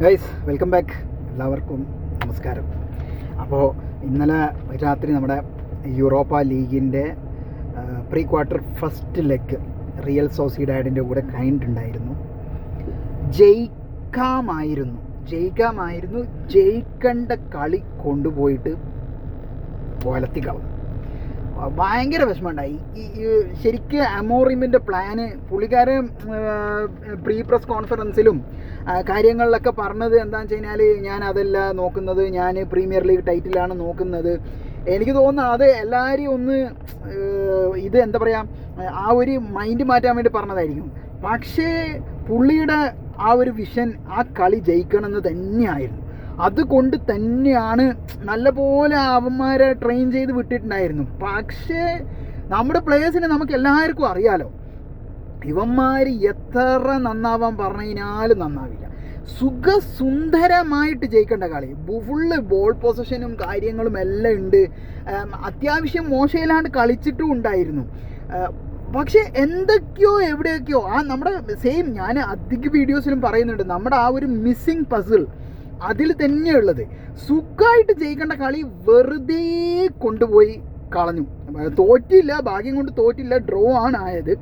Guys welcome back. എല്ലാവർക്കും നമസ്കാരം. അപ്പോൾ ഇന്നലെ രാത്രി നമ്മുടെ യൂറോപ്പ ലീഗിൻ്റെ pre quarter first leg Real സോസിഡാഡിൻ്റെ കൂടെ കഴിഞ്ഞിട്ടുണ്ടായിരുന്നു. ജയിക്കേണ്ട കളി കൊണ്ടുപോയിട്ട് ഒലത്തിക്കളഞ്ഞു. ഭയങ്കര വിഷമമുണ്ടായി. ശരിക്കും അമോറിമിൻ്റെ പ്ലാന് പുള്ളിക്കാരൻ പ്രീ പ്രസ് കോൺഫറൻസിലും കാര്യങ്ങളിലൊക്കെ പറഞ്ഞത് എന്താണെന്ന് വെച്ച് കഴിഞ്ഞാൽ ഞാൻ അതല്ല നോക്കുന്നത്, ഞാൻ പ്രീമിയർ ലീഗ് ടൈറ്റിലാണ് നോക്കുന്നത്. എനിക്ക് തോന്നുന്നു അത് എല്ലാവരെയും ഒന്ന് ഇത് എന്താ പറയുക, ആ ഒരു മൈൻഡ് മാറ്റാൻ വേണ്ടി പറഞ്ഞതായിരിക്കും. പക്ഷേ പുള്ളിയുടെ ആ ഒരു വിഷൻ ആ കളി ജയിക്കണമെന്ന് തന്നെയായിരുന്നു. അതുകൊണ്ട് തന്നെയാണ് നല്ലപോലെ അവന്മാരെ ട്രെയിൻ ചെയ്ത് വിട്ടിട്ടുണ്ടായിരുന്നു. പക്ഷേ നമ്മുടെ പ്ലേയേഴ്സിനെ നമുക്ക് എല്ലാവർക്കും അറിയാലോ, ഇവന്മാർ എത്ര നന്നാവാൻ പറഞ്ഞു കഴിഞ്ഞാലും നന്നാവില്ല. സുഖസുന്ദരമായിട്ട് ജയിക്കേണ്ട കളി, ഫുള്ള് ബോൾ പൊസിഷനും കാര്യങ്ങളും എല്ലാം ഉണ്ട്. അത്യാവശ്യം മോശയിലാണ്ട് കളിച്ചിട്ടും ഉണ്ടായിരുന്നു. പക്ഷേ എന്തൊക്കെയോ എവിടെയൊക്കെയോ നമ്മുടെ സെയിം ഞാൻ അധിക വീഡിയോസിലും പറയുന്നുണ്ട്, നമ്മുടെ ആ ഒരു മിസ്സിങ് പസിൽ അതിൽ തന്നെയുള്ളത്. സുഖമായിട്ട് ജയിക്കേണ്ട കളി വെറുതെ കൊണ്ടുപോയി കളഞ്ഞു. തോറ്റില്ല, ഭാഗ്യം കൊണ്ട് തോറ്റില്ല, ഡ്രോ ആണ് ആയത്.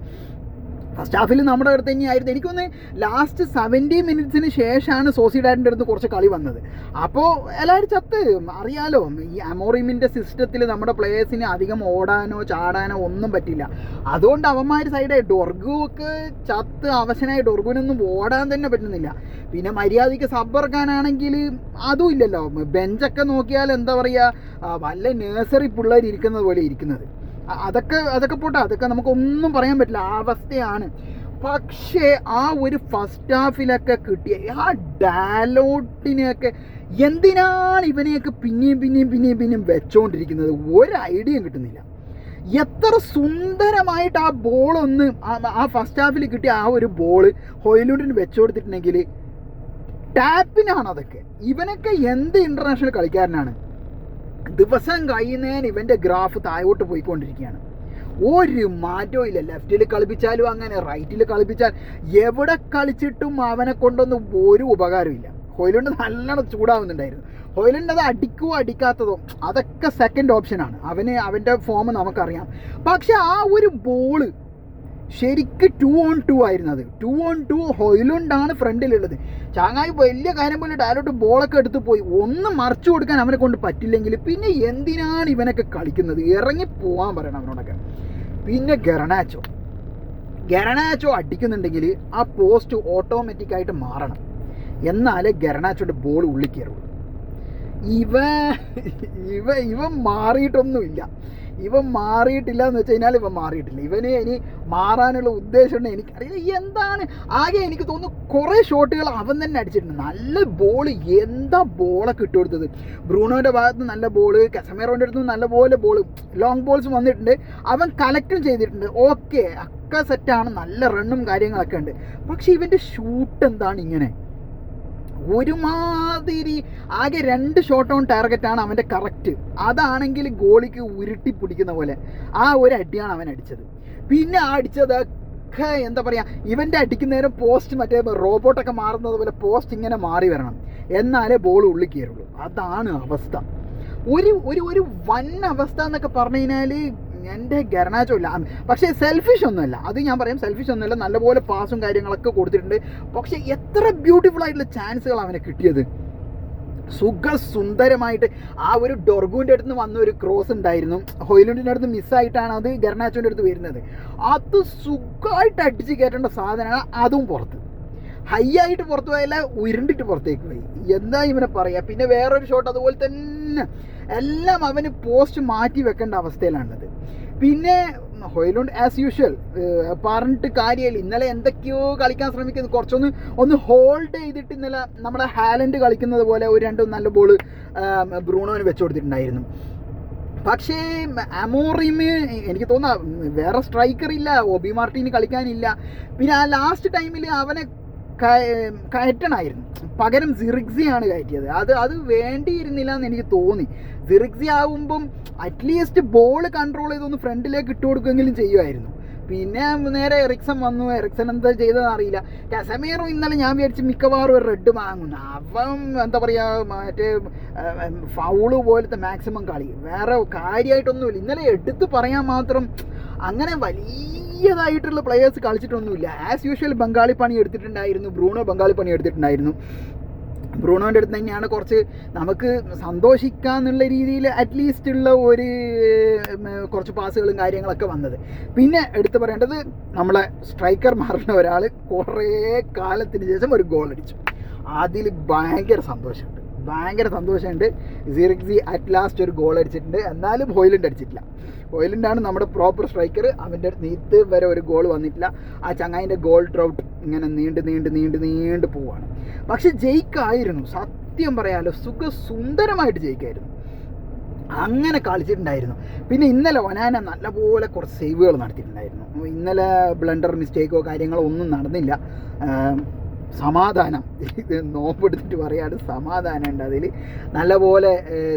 ഫസ്റ്റ് ഹാഫിൽ നമ്മുടെ അടുത്ത് തന്നെയായിരുന്നു. എനിക്കൊന്ന് ലാസ്റ്റ് 70 മിനിറ്റ്സിന് ശേഷമാണ് സോസിഡാഡിൻ്റെ അടുത്ത് കുറച്ച് കളി വന്നത്. അപ്പോൾ എല്ലാവരും ചത്ത് അറിയാലോ, ഈ അമോറിമിൻ്റെ സിസ്റ്റത്തിൽ നമ്മുടെ പ്ലേയേഴ്സിന് അധികം ഓടാനോ ചാടാനോ ഒന്നും പറ്റില്ല. അതുകൊണ്ട് അവന്മാർ സൈഡായി ഡൊർഗുവൊക്കെ ചത്ത് അവശനായി, ഡൊർഗുവിനൊന്നും ഓടാൻ തന്നെ പറ്റുന്നില്ല. പിന്നെ മര്യാദയ്ക്ക് സബ്ബർക്കാനാണെങ്കിൽ അതും ഇല്ലല്ലോ. ബെഞ്ചൊക്കെ നോക്കിയാൽ എന്താ പറയുക, വല്ല നഴ്സറി പിള്ളേർ ഇരിക്കുന്നത് പോലെ ഇരിക്കുന്നത്. അതൊക്കെ പോട്ടെ, അതൊക്കെ നമുക്കൊന്നും പറയാൻ പറ്റില്ല, ആ അവസ്ഥയാണ്. പക്ഷേ ആ ഒരു ഫസ്റ്റ് ഹാഫിലൊക്കെ കിട്ടിയ ആ ഡാലോട്ടിനെയൊക്കെ എന്തിനാണ് ഇവനെയൊക്കെ പിന്നെയും വെച്ചോണ്ടിരിക്കുന്നത്, ഒരു ഐഡിയയും കിട്ടുന്നില്ല. എത്ര സുന്ദരമായിട്ട് ആ ബോളൊന്ന് ആ ഫസ്റ്റ് ഹാഫിൽ കിട്ടിയ ആ ഒരു ബോള് ഹോയിലുണ്ടിന് വെച്ചുകൊടുത്തിട്ടുണ്ടെങ്കിൽ ടാപ്പിനാണ് അതൊക്കെ. ഇവനൊക്കെ എന്ത് ഇൻ്റർനാഷണൽ കളിക്കാരനാണ്. ദിവസം കഴിയുന്നതിന് ഇവൻ്റെ ഗ്രാഫ് താഴോട്ട് പോയിക്കൊണ്ടിരിക്കുകയാണ്. ഒരു മാറ്റവും ഇല്ല. ലെഫ്റ്റിൽ കളിപ്പിച്ചാലും അങ്ങനെ, റൈറ്റിൽ കളിപ്പിച്ചാൽ എവിടെ കളിച്ചിട്ടും അവനെ കൊണ്ടൊന്നും ഒരു ഉപകാരമില്ല. ഹോയിലുണ്ട് നല്ലോണം ചൂടാവുന്നുണ്ടായിരുന്നു. ഹോയിലുണ്ട് അത് അടിക്കുമോ അടിക്കാത്തതോ അതൊക്കെ സെക്കൻഡ് ഓപ്ഷനാണ്. അവൻ്റെ ഫോം നമുക്കറിയാം. പക്ഷെ ആ ഒരു ബോള് ശരിക്ക് 2-on-2 ആയിരുന്നു. അത് 2-on-2 ഹോയിലുണ്ടാണ് ഫ്രണ്ടിലുള്ളത്. ചാങ്ങായി വലിയ കാര്യം പോലെ ഡയലോട്ട് ബോളൊക്കെ എടുത്ത് പോയി. ഒന്ന് മറിച്ചു കൊടുക്കാൻ അവനെ കൊണ്ട് പറ്റില്ലെങ്കിൽ പിന്നെ എന്തിനാണ് ഇവനൊക്കെ കളിക്കുന്നത്, ഇറങ്ങി പോകാൻ പറയണം അവനോടൊക്കെ. പിന്നെ ഗെറനാച്ചോ അടിക്കുന്നുണ്ടെങ്കിൽ ആ പോസ്റ്റ് ഓട്ടോമാറ്റിക്കായിട്ട് മാറണം, എന്നാലേ ഗെറനാച്ചോയുടെ ബോൾ ഉള്ളിൽ കയറുള്ളൂ. ഇവൻ മാറിയിട്ടൊന്നുമില്ല. ഇവൻ മാറിയിട്ടില്ല എന്ന് വെച്ച് കഴിഞ്ഞാൽ ഇവൻ മാറിയിട്ടില്ല. ഇവന് ഇനി മാറാനുള്ള ഉദ്ദേശമുണ്ട് എനിക്കറിയില്ല എന്താണ്. ആകെ എനിക്ക് തോന്നുന്നു കുറേ ഷോട്ടുകൾ അവൻ തന്നെ അടിച്ചിട്ടുണ്ട്. നല്ല ബോള്, എന്താ ബോളൊക്കെ ഇട്ട് കൊടുത്തത്. ബ്രൂണോൻ്റെ ഭാഗത്ത് നല്ല ബോള്, കസമേറോൻ്റെ അടുത്ത് നല്ലപോലെ ബോള്, ലോങ് ബോൾസ് വന്നിട്ടുണ്ട്. അവൻ കളക്റ്റും ചെയ്തിട്ടുണ്ട്. ഓക്കെ, ഒക്കെ സെറ്റാണ്, നല്ല റണ്ണും കാര്യങ്ങളൊക്കെ ഉണ്ട്. പക്ഷേ ഇവൻ്റെ ഷൂട്ട് എന്താണ് ഇങ്ങനെ ഒരുമാതിരി. ആകെ 2 ഷോട്ട് ഓൺ ടാർഗറ്റാണ് അവൻ്റെ കറക്റ്റ്. അതാണെങ്കിൽ ഗോളിക്ക് ഉരുട്ടി പിടിക്കുന്ന പോലെ ആ ഒരു അടിയാണ് അവൻ അടിച്ചത്. പിന്നെ അടിച്ചതൊക്കെ എന്താ പറയുക, ഇവൻ്റെ അടിക്കുന്നേരം പോസ്റ്റ് മറ്റേ റോബോട്ടൊക്കെ മാറുന്നത് പോലെ പോസ്റ്റ് ഇങ്ങനെ മാറി വരണം, എന്നാലേ ബോൾ ഉള്ളിൽ കയറുള്ളൂ. അതാണ് അവസ്ഥ. ഒരു വൻ അവസ്ഥ എന്നൊക്കെ പറഞ്ഞു കഴിഞ്ഞാൽ എൻ്റെ ഗെർനാച്ചോ ഇല്ല. പക്ഷേ സെൽഫിഷ് ഒന്നുമല്ല, അത് ഞാൻ പറയാം, സെൽഫിഷ് ഒന്നുമല്ല. നല്ലപോലെ പാസും കാര്യങ്ങളൊക്കെ കൊടുത്തിട്ടുണ്ട്. പക്ഷേ എത്ര ബ്യൂട്ടിഫുൾ ആയിട്ടുള്ള ചാൻസുകൾ അവനെ കിട്ടിയത്. സുന്ദരമായിട്ട് ആ ഒരു ഡൊർഗുവിൻ്റെ അടുത്ത് നിന്ന് വന്ന ഒരു ക്രോസ് ഉണ്ടായിരുന്നു, ഹോയിലുണ്ടിൻ്റെ അടുത്ത് മിസ്സായിട്ടാണ് അത് ഗെർനാച്ചോൻ്റെ അടുത്ത് വരുന്നത്. അത് സുഖമായിട്ട് അടിച്ച് കയറ്റേണ്ട സാധനമാണ്, അതും പുറത്ത് ഹൈ ആയിട്ട് പുറത്തു പോയല്ല, ഉരുണ്ടിട്ട് പുറത്തേക്ക് പോയി. എന്താ ഇവനെ പറയുക. പിന്നെ വേറൊരു ഷോട്ട് അതുപോലെ തന്നെ, എല്ലാം അവന് പോസ്റ്റ് മാറ്റി വെക്കേണ്ട അവസ്ഥയിലാണുള്ളത്. പിന്നെ ഹോയിലുണ്ട് ആസ് യൂഷ്വൽ പറഞ്ഞിട്ട് കാര്യമില്ല. ഇന്നലെ എന്തൊക്കെയോ കളിക്കാൻ ശ്രമിക്കുന്നത്, കുറച്ചൊന്ന് ഹോൾഡ് ചെയ്തിട്ട് ഇന്നലെ നമ്മുടെ ഹാലൻഡ് കളിക്കുന്നത് പോലെ ഒരു 2 നല്ല ബോൾ ബ്രൂണോന് വെച്ച് കൊടുത്തിട്ടുണ്ടായിരുന്നു. പക്ഷേ അമോറിമ് എനിക്ക് തോന്നുന്നു വേറെ സ്ട്രൈക്കർ ഇല്ല, ഒബി മാർട്ടിന് കളിക്കാനില്ല. പിന്നെ ആ ലാസ്റ്റ് ടൈമിൽ അവനെ കയറ്റണമായിരുന്നു, പകരം സിറിക്സിയാണ് കയറ്റിയത്. അത് വേണ്ടിയിരുന്നില്ല എന്ന് എനിക്ക് തോന്നി. സിറിക്സി ആകുമ്പം അറ്റ്ലീസ്റ്റ് ബോൾ കൺട്രോൾ ചെയ്തൊന്ന് ഫ്രണ്ടിലേക്ക് ഇട്ട് കൊടുക്കുമെങ്കിലും ചെയ്യുമായിരുന്നു. പിന്നെ നേരെ എറിക്സൺ വന്നു. എറിക്സൺ എന്താ ചെയ്തതെന്ന് അറിയില്ല. കസമീറും ഇന്നലെ ഞാൻ വിചാരിച്ച് മിക്കവാറും ഒരു റെഡ് വാങ്ങുന്നു. അവൻ എന്താ പറയുക, മറ്റേ ഫൗള് പോലത്തെ മാക്സിമം കളി, വേറെ കാര്യമായിട്ടൊന്നുമില്ല. ഇന്നലെ എടുത്ത് പറയാൻ മാത്രം അങ്ങനെ വലിയതായിട്ടുള്ള പ്ലെയേഴ്സ് കളിച്ചിട്ടൊന്നുമില്ല. ആസ് യൂഷ്വൽ ബംഗാളി പണി എടുത്തിട്ടുണ്ടായിരുന്നു. ബ്രൂണോ ബംഗാളി പണി എടുത്തിട്ടുണ്ടായിരുന്നു. ബ്രൂണോൻ്റെ അടുത്ത് തന്നെയാണ് കുറച്ച് നമുക്ക് സന്തോഷിക്കാന്നുള്ള രീതിയിൽ അറ്റ്ലീസ്റ്റ് ഉള്ള ഒരു കുറച്ച് പാസുകളും കാര്യങ്ങളൊക്കെ വന്നത്. പിന്നെ എടുത്തു പറയേണ്ടത് നമ്മളെ സ്ട്രൈക്കർ മാറുന്ന ഒരാൾ കുറേ കാലത്തിന് ശേഷം ഒരു ഗോൾ അടിച്ചു. അതിൽ ഭയങ്കര സന്തോഷമുണ്ട്. സിറിക്സി അറ്റ് ലാസ്റ്റ് ഒരു ഗോൾ അടിച്ചിട്ടുണ്ട്. എന്നാലും ഹോയിലൻഡ് അടിച്ചിട്ടില്ല. ഹോയിലൻഡാണ് നമ്മുടെ പ്രോപ്പർ സ്ട്രൈക്കർ. അവൻ്റെ നീത്ത് വരെ ഒരു ഗോൾ വന്നിട്ടില്ല. ആ ചങ്ങായിൻ്റെ ഗോൾ ഡ്രൗട്ട് ഇങ്ങനെ നീണ്ട് പോവാണ്. പക്ഷെ ജയിക്കായിരുന്നു, സത്യം പറയാലോ, സുന്ദരമായിട്ട് ജയിക്കായിരുന്നു. അങ്ങനെ കളിച്ചിട്ടുണ്ടായിരുന്നു. പിന്നെ ഇന്നലെ ഒനാന നല്ലപോലെ കുറച്ച് സേവുകൾ നടത്തിയിട്ടുണ്ടായിരുന്നു. ഇന്നലെ ബ്ലണ്ടർ മിസ്റ്റേക്കോ കാര്യങ്ങളോ ഒന്നും നടന്നില്ല. സമാധാനം, ഇത് നോമ്പെടുത്തിട്ട് പറയാണ്, സമാധാനം ഉണ്ട് അതിൽ. നല്ലപോലെ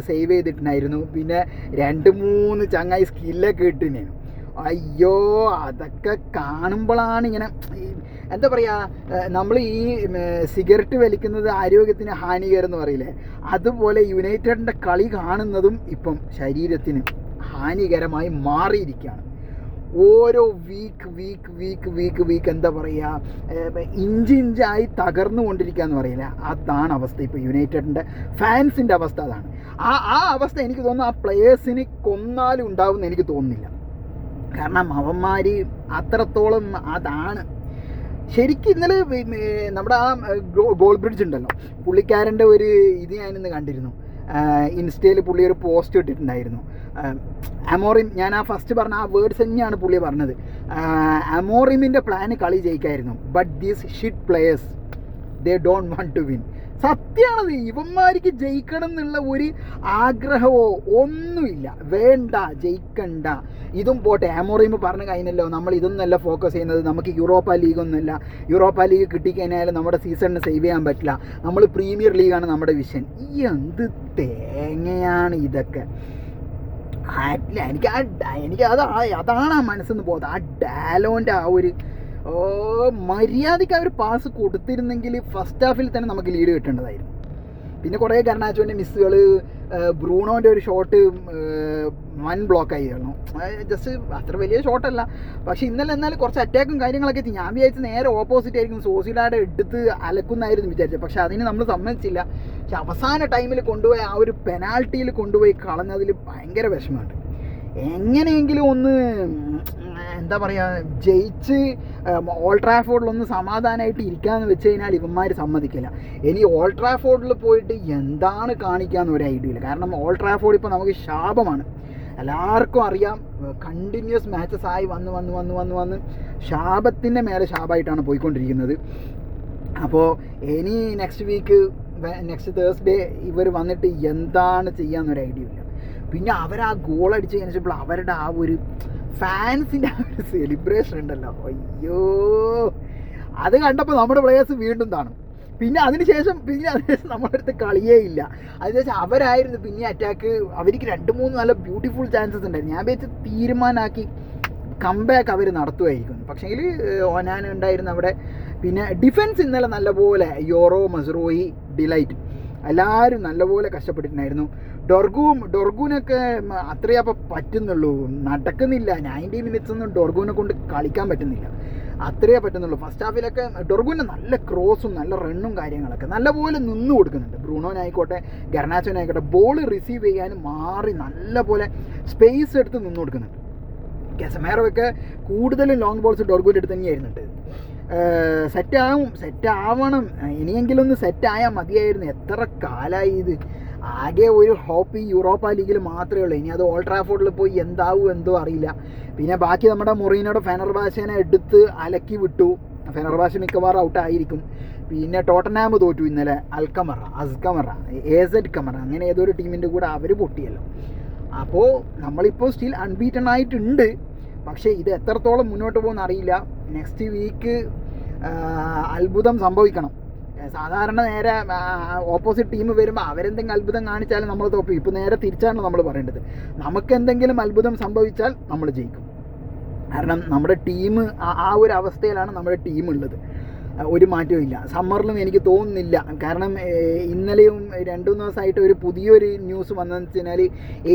സേവ് ചെയ്തിട്ടുണ്ടായിരുന്നു. പിന്നെ 2-3 ചങ്ങായി സ്കില്ലൊക്കെ ഇട്ടിരുന്നു. അയ്യോ, അതൊക്കെ കാണുമ്പോഴാണ് ഇങ്ങനെ എന്താ പറയുക, നമ്മൾ ഈ സിഗരറ്റ് വലിക്കുന്നത് ആരോഗ്യത്തിന് ഹാനികരം എന്ന് പറയില്ലേ, അതുപോലെ യുണൈറ്റഡിൻ്റെ കളി കാണുന്നതും ഇപ്പം ശരീരത്തിന് ഹാനികരമായി മാറിയിരിക്കുകയാണ്. ഓരോ വീക്ക് എന്താ പറയുക, ഇഞ്ചായി തകർന്നു കൊണ്ടിരിക്കുക എന്ന് പറയില്ല, അതാണ് അവസ്ഥ. ഇപ്പോൾ യുണൈറ്റഡിൻ്റെ ഫാൻസിൻ്റെ അവസ്ഥ അതാണ്. ആ അവസ്ഥ എനിക്ക് തോന്നുന്നു ആ പ്ലെയേഴ്സിന് കൊന്നാലും ഉണ്ടാവുമെന്ന് എനിക്ക് തോന്നുന്നില്ല. കാരണം അവന്മാർ അത്രത്തോളം അതാണ്. ശരിക്കും ഇന്നലെ നമ്മുടെ ആ ഗോൾ ബ്രിഡ്ജ് ഉണ്ടല്ലോ, പുള്ളിക്കാരൻ്റെ ഒരു ഇത് ഞാനിന്ന് കണ്ടിരുന്നു. ഇൻസ്റ്റയിൽ പുള്ളി ഒരു പോസ്റ്റ് ഇട്ടിട്ടുണ്ടായിരുന്നു. അമോറിം, ഞാൻ ആ ഫസ്റ്റ് പറഞ്ഞ ആ വേർഡ്സ് തന്നെയാണ് പുള്ളി പറഞ്ഞത്. അമോറിമിൻ്റെ പ്ലാന് കളി ജയിക്കായിരുന്നു, but these shit players they don't want to win. സത്യമാണത്. ഇവന്മാർക്ക് ജയിക്കണം എന്നുള്ള ഒരു ആഗ്രഹമോ ഒന്നുമില്ല. വേണ്ട, ജയിക്കണ്ട. ഇതും പോട്ടെ, അമോറിം പറഞ്ഞു കഴിഞ്ഞല്ലോ, നമ്മൾ ഇതൊന്നുമല്ല ഫോക്കസ് ചെയ്യുന്നത്, നമുക്ക് യൂറോപ്പ ലീഗൊന്നുമല്ല. യൂറോപ്പ ലീഗ് കിട്ടിക്കഴിഞ്ഞാൽ നമ്മുടെ സീസണിന് സേവ് ചെയ്യാൻ പറ്റില്ല, നമ്മൾ പ്രീമിയർ ലീഗാണ് നമ്മുടെ വിഷൻ. ഈ എന്ത് തേങ്ങയാണ് ഇതൊക്കെ. എനിക്ക് അതാണ് ആ മനസ്സിന്ന് പോകുന്നത്. ആ ഡാലോൻ്റെ ആ ഒരു മര്യാദയ്ക്ക് അവർ പാസ് കൊടുത്തിരുന്നെങ്കിൽ ഫസ്റ്റ് ഹാഫിൽ തന്നെ നമുക്ക് ലീഡ് കിട്ടേണ്ടതായിരുന്നു. പിന്നെ കുറേ ഗർണാച്ചോൻ്റെ മിസ്സുകൾ, ബ്രൂണോൻ്റെ ഒരു ഷോട്ട് വൺ ബ്ലോക്കായി കാണും. ജസ്റ്റ് അത്ര വലിയ ഷോട്ടല്ല, പക്ഷേ ഇന്നലെ എന്നാലും കുറച്ച് അറ്റാക്കും കാര്യങ്ങളൊക്കെ എത്തി. ഞാൻ വിചാരിച്ച് നേരെ ഓപ്പോസിറ്റ് ആയിരിക്കും, സോസിലാടെ എടുത്ത് അലക്കുന്നായിരുന്നു വിചാരിച്ചത്. പക്ഷേ അതിന് നമ്മൾ സമ്മതിച്ചില്ല. പക്ഷെ അവസാന ടൈമിൽ കൊണ്ടുപോയി ആ ഒരു പെനാൽറ്റിയിൽ കൊണ്ടുപോയി കളഞ്ഞതിൽ ഭയങ്കര വിഷമമുണ്ട്. എങ്ങനെയെങ്കിലും ഒന്ന് എന്താ പറയുക, ജയിച്ച് ഓൾഡ് ട്രാഫോർഡിലൊന്ന് സമാധാനമായിട്ട് ഇരിക്കാമെന്ന് വെച്ച് കഴിഞ്ഞാൽ ഇവന്മാർ സമ്മതിക്കില്ല. ഇനി ഓൾഡ് ട്രാഫോർഡിൽ പോയിട്ട് എന്താണ് കാണിക്കാമെന്ന് ഒരു ഐഡിയ ഇല്ല. കാരണം ഓൾഡ് ട്രാഫോർഡ് ഇപ്പോൾ നമുക്ക് ശാപമാണ്, എല്ലാവർക്കും അറിയാം. കണ്ടിന്യൂസ് മാച്ചസ് ആയി വന്ന് ശാപത്തിൻ്റെ മേലെ ശാപമായിട്ടാണ് പോയിക്കൊണ്ടിരിക്കുന്നത്. അപ്പോൾ ഇനി നെക്സ്റ്റ് തേഴ്സ്ഡേ ഇവർ വന്നിട്ട് എന്താണ് ചെയ്യാമെന്നൊരു ഐഡിയ ഇല്ല. പിന്നെ അവരാ ഗോൾ അടിച്ച് കഴിഞ്ഞപ്പോൾ അവരുടെ ആ ഒരു ഫാൻസിൻ്റെ ആ ഒരു സെലിബ്രേഷൻ ഉണ്ടല്ലോ, അയ്യോ, അത് കണ്ടപ്പോൾ നമ്മുടെ പ്ലേയേഴ്സ് വീണ്ടും കാണും. പിന്നെ അതിനുശേഷം നമ്മുടെ അടുത്ത് കളിയേ ഇല്ല. അതിനുശേഷം അവരായിരുന്നു പിന്നെ അറ്റാക്ക്. അവർക്ക് 2-3 നല്ല ബ്യൂട്ടിഫുൾ ചാൻസസ് ഉണ്ടായിരുന്നു. ഞാൻ വെച്ച് തീരുമാനമാക്കി കംബാക്ക് അവർ നടത്തുമായിരിക്കും. പക്ഷേങ്കിൽ ഒനാന ഉണ്ടായിരുന്നു അവിടെ. പിന്നെ ഡിഫൻസ് ഇന്നലെ നല്ലപോലെ യോറോ, മസ്റോയി, ഡിലൈറ്റ് എല്ലാവരും നല്ലപോലെ കഷ്ടപ്പെട്ടിട്ടുണ്ടായിരുന്നു. ഡൊർഗുവിനൊക്കെ അത്രയേ അപ്പോൾ പറ്റുന്നുള്ളൂ, നടക്കുന്നില്ല. 90 മിനിറ്റ്സ് ഒന്നും ഡൊർഗുവിനെ കൊണ്ട് കളിക്കാൻ പറ്റുന്നില്ല, അത്രയേ പറ്റുന്നുള്ളൂ. ഫസ്റ്റ് ഹാഫിലൊക്കെ ഡൊർഗുവിൻ്റെ നല്ല ക്രോസും നല്ല റണ്ണും കാര്യങ്ങളൊക്കെ നല്ലപോലെ നിന്ന് കൊടുക്കുന്നുണ്ട്. ബ്രൂണോനായിക്കോട്ടെ ഗർണാച്ചോനായിക്കോട്ടെ ബോൾ റിസീവ് ചെയ്യാനും മാറി നല്ലപോലെ സ്പേസ് എടുത്ത് നിന്ന് കൊടുക്കുന്നുണ്ട്. കസമേറോയൊക്കെ കൂടുതലും ലോങ് ബോൾസ് ഡൊർഗുവിൻ്റെ അടുത്ത് തന്നെയായിരുന്നുണ്ട്. സെറ്റാവണം, ഇനിയെങ്കിലും ഒന്ന് സെറ്റായാൽ മതിയായിരുന്നു. എത്ര കാലമായി ഇത്. ആകെ ഒരു ഹോപ്പ് ഈ യൂറോപ്പ ലീഗിൽ മാത്രമേ ഉള്ളൂ. ഇനി അത് ഓൾഡ് ട്രാഫോർഡിൽ പോയി എന്താവും എന്തോ അറിയില്ല. പിന്നെ ബാക്കി നമ്മുടെ മൊറീനോയുടെ ഫെനർബാച്ചേനെ എടുത്ത് അലക്കി വിട്ടു. ഫെനർബാച്ച മിക്കവാറും ഔട്ടായിരിക്കും. പിന്നെ ടോട്ടനാം തോറ്റു ഇന്നലെ. അസ്കമറ AZ കമറ അങ്ങനെ ഏതൊരു ടീമിൻ്റെ കൂടെ അവർ പൊട്ടിയല്ലോ. അപ്പോൾ നമ്മളിപ്പോൾ സ്റ്റിൽ അൺബീറ്റൺ ആയിട്ടുണ്ട്. പക്ഷേ ഇത് എത്രത്തോളം മുന്നോട്ട് പോകുമെന്ന് അറിയില്ല. നെക്സ്റ്റ് വീക്ക് അത്ഭുതം സംഭവിക്കണം. സാധാരണ നേരെ ഓപ്പോസിറ്റ് ടീം വരുമ്പോൾ അവരെന്തെങ്കിലും അത്ഭുതം കാണിച്ചാലും നമ്മൾ തോൽക്കും. ഇപ്പോൾ നേരെ തിരിച്ചാണ് നമ്മൾ പറയേണ്ടത്. നമുക്ക് എന്തെങ്കിലും അത്ഭുതം സംഭവിച്ചാൽ നമ്മൾ ജയിക്കും. കാരണം നമ്മുടെ ടീം ആ ഒരു അവസ്ഥയിലാണ് നമ്മുടെ ടീം ഉള്ളത്. ഒരു മാറ്റവും ഇല്ല. സമ്മറിലും എനിക്ക് തോന്നുന്നില്ല. കാരണം ഇന്നലെയും 2-3 ദിവസമായിട്ട് ഒരു പുതിയൊരു ന്യൂസ് വന്നതെന്ന് വെച്ച് കഴിഞ്ഞാൽ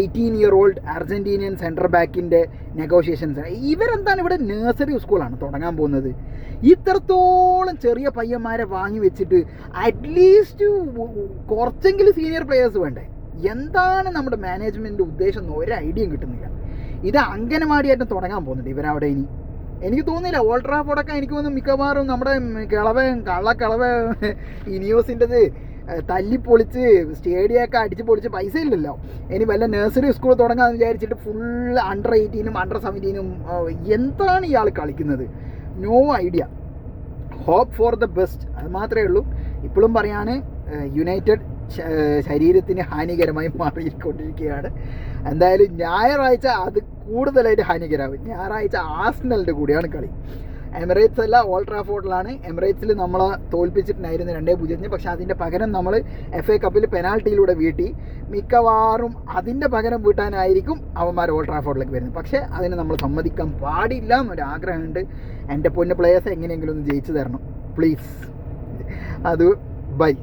18-year-old അർജൻറ്റീനിയൻ സെൻട്രൽ ബാക്കിൻ്റെ നെഗോഷിയേഷൻസ്. ഇവരെന്താണ് ഇവിടെ നഴ്സറി സ്കൂളാണ് തുടങ്ങാൻ പോകുന്നത്. ഇത്രത്തോളം ചെറിയ പയ്യന്മാരെ വാങ്ങി വെച്ചിട്ട് അറ്റ്ലീസ്റ്റ് കുറച്ചെങ്കിലും സീനിയർ പ്ലെയേഴ്സ് വേണ്ടേ? എന്താണ് നമ്മുടെ മാനേജ്മെൻറ്റ് ഉദ്ദേശം എന്ന് ഒരു ഐഡിയയും കിട്ടുന്നില്ല. ഇത് അംഗനവാടിയായിട്ട് തുടങ്ങാൻ പോകുന്നുണ്ട് ഇവരവിടെ. ഇനി എനിക്ക് തോന്നുന്നില്ല ഓൾഡ് ട്രാഫോർഡൊക്കെ എനിക്ക് തോന്നുന്നു മിക്കവാറും നമ്മുടെ കള്ളക്കളവ ഇനിയോസിൻ്റെത് തല്ലിപ്പൊളിച്ച് സ്റ്റേഡിയമൊക്കെ അടിച്ച് പൊളിച്ച് പൈസ ഇല്ലല്ലോ. ഇനി വല്ല നഴ്സറി സ്കൂൾ തുടങ്ങാമെന്ന് വിചാരിച്ചിട്ട് ഫുൾ അണ്ടർ 18-ഉം അണ്ടർ 17-ഉം എന്താണ് ഇയാൾ കളിക്കുന്നത്? No idea. Hope for the best, അത് മാത്രമേ ഉള്ളൂ. ഇപ്പോഴും പറയാണ് യുണൈറ്റഡ് ശരീരത്തിന് ഹാനികരമായി മാറിക്കൊണ്ടിരിക്കുകയാണ്. എന്തായാലും ഞായറാഴ്ച അത് കൂടുതലായിട്ട് ഹാനികരമാവും. ഞായറാഴ്ച ആർസണലിൻ്റെ കൂടെയാണ് കളി. എമിറേറ്റ്സ് അല്ല, ഓൾഡ് ട്രാഫോർഡിലാണ്. എമിറേറ്റ്സിൽ നമ്മളെ തോൽപ്പിച്ചിട്ടുണ്ടായിരുന്നു 2-0. പക്ഷേ അതിൻ്റെ പകരം നമ്മൾ FA കപ്പിൽ പെനാൽറ്റിയിലൂടെ വീട്ടി. മിക്കവാറും അതിൻ്റെ പകരം വീട്ടാനായിരിക്കും അവന്മാർ ഓൾഡ് ട്രാഫോർഡിലേക്ക് വരുന്നത്. പക്ഷേ അതിന് നമ്മൾ സമ്മതിക്കാൻ പാടില്ല എന്നൊരാഗ്രഹമുണ്ട്. എൻ്റെ പൊന്ന് പ്ലേയേഴ്സ് എങ്ങനെയെങ്കിലും ഒന്ന് ജയിച്ചു തരണം പ്ലീസ്. അത് ബൈ.